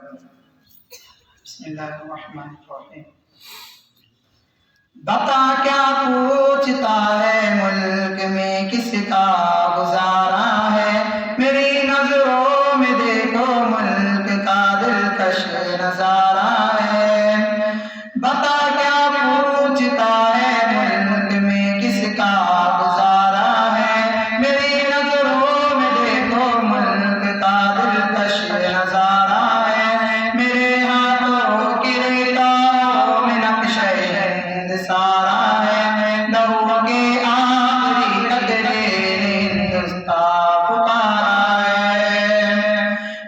बिस्मिल्लाहिर्रहमानिर्रहीम। बता क्या पूछता है मुल्क में किसका गुजारा है, मेरी नजरों में देखो मुल्क का दिलकश नजारा है। बता क्या पूछता है मुल्क में किसका गुजारा है, मेरी नजरों में देखो मुल्क का दिलकश नजारा है। मेरे हाथों की रेखाओं में नक्शे हिंद सारा है, लहू के आखिरी कतरे हिंदुस्तान पुकारा है।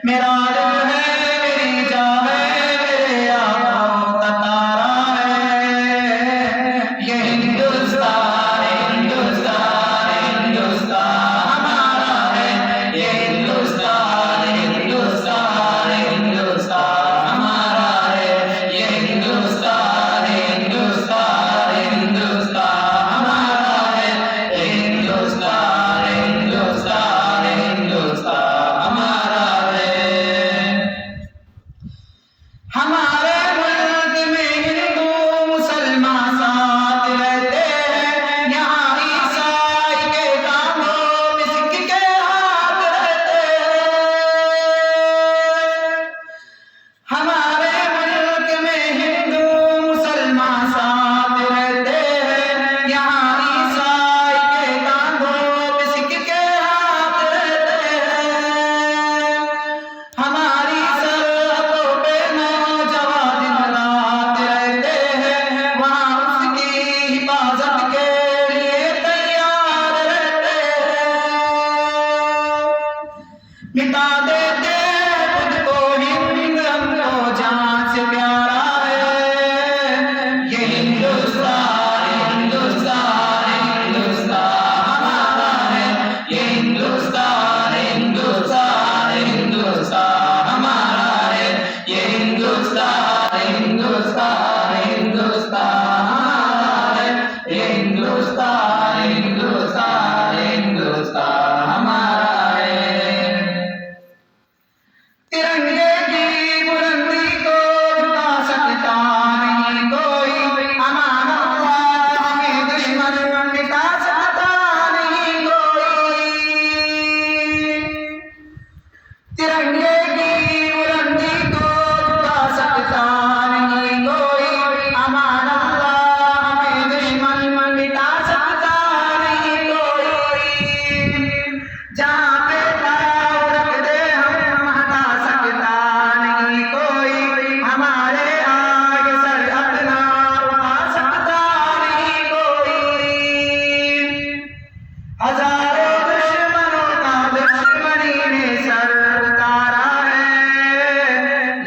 मेरा दिल है मेरी जान है मेरे आंखों का तारा है। ये हिंदुस्तान हिंदुस्तान हिंदुस्तान हमारा है। ये हिंदुस्तान हिंदुस्तान हिंदुस्तान हमारा है। ये हिंदुस्तान हिंदुस्तान हिंदुस्तान हमारा है। ये हिंदुस्तान हिंदुस्तान हिंदुस्तान हमारा है। हमारे मुल्क में हिंदू मुसलमान साथ रहते हैं, यहाँ ईसाई के कामों में सिख के हाथ रहते हैं। हमारे मुल्क में हिंदू मुसलमान साथ रहते हैं, यहाँ ईसाई के कांधों पे सिख के हाथ रहते हैं। हमारी सरहदों पे नौजवान दिन रात रहते हैं, वहाँ उसकी हिफाजत के लिए तैयार रहते हैं। मिटा देते हैं खुद को हिंद हमको जान से प्यारा है। ये हिंदुस्तान हिंदुस्तान हिंदुस्तान हमारा है। ये हिंदुस्तान हिंदुस्तान हिंदुस्तान हमारा है। ये हिंदुस्तान हिंदुस्तान हिंदुस्तान हमारा है। ये हिंदुस्तान हिंदुस्तान हिंदुस्तान हमारा है। तिरंगे की बुलंदी को झुका सकता नहीं कोई, अमान अल्लाह हमें दुश्मन मिटा सकता नहीं कोई। तिरंगे की बुलंदी को झुका सकता नहीं कोई, अमान अल्लाह हमें दुश्मन मिटा सकता नहीं कोई। जहाँ पे पाँव रख दे हम हटा सकता नहीं कोई, हमारे आगे सर अपना उठा सकता नहीं कोई। हजारों दुश्मनों का दुश्मनी ने सर उतारा है।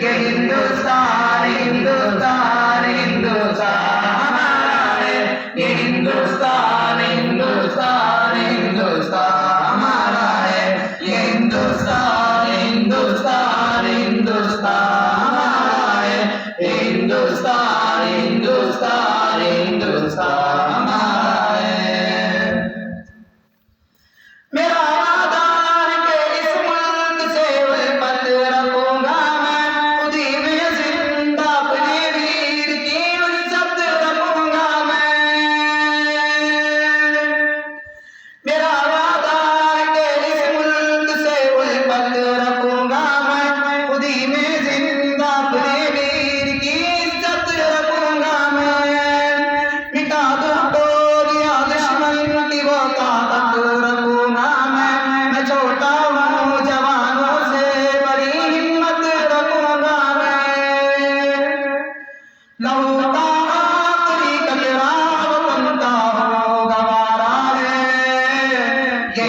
ये हिंदुस्तान हिंदुस्तान हिंदुस्तान हमारा है। ये हिंदुस्तान हिंदुस्तान हिंदुस्तान हमारा है। ये हिंदुस्तान हिंदुस्तान हिंदुस्तान हमारा है। ये हिंदुस्तान हिंदुस्तान हिंदुस्तान हमारा है। मेरा वादा है कि इस मुल्क से उल्फत रखूंगा मैं, खुदी में जिंदा अपने वीर की इज्जत रखूंगा मैं। मेरा वादा है कि इस मुल्क से उल्फत रखूंगा मैं, खुदी में जिंदा अपने वीर की इज्जत रखूंगा मैं। मिटा दूं गोलियां दुश्मन की वो ताकत रखूंगा मैं छोटा हूँ जवानों से बड़ी हिम्मत रखूंगा मैं। लहू का आखिरी कतरा वतन का हो गवारा है। ये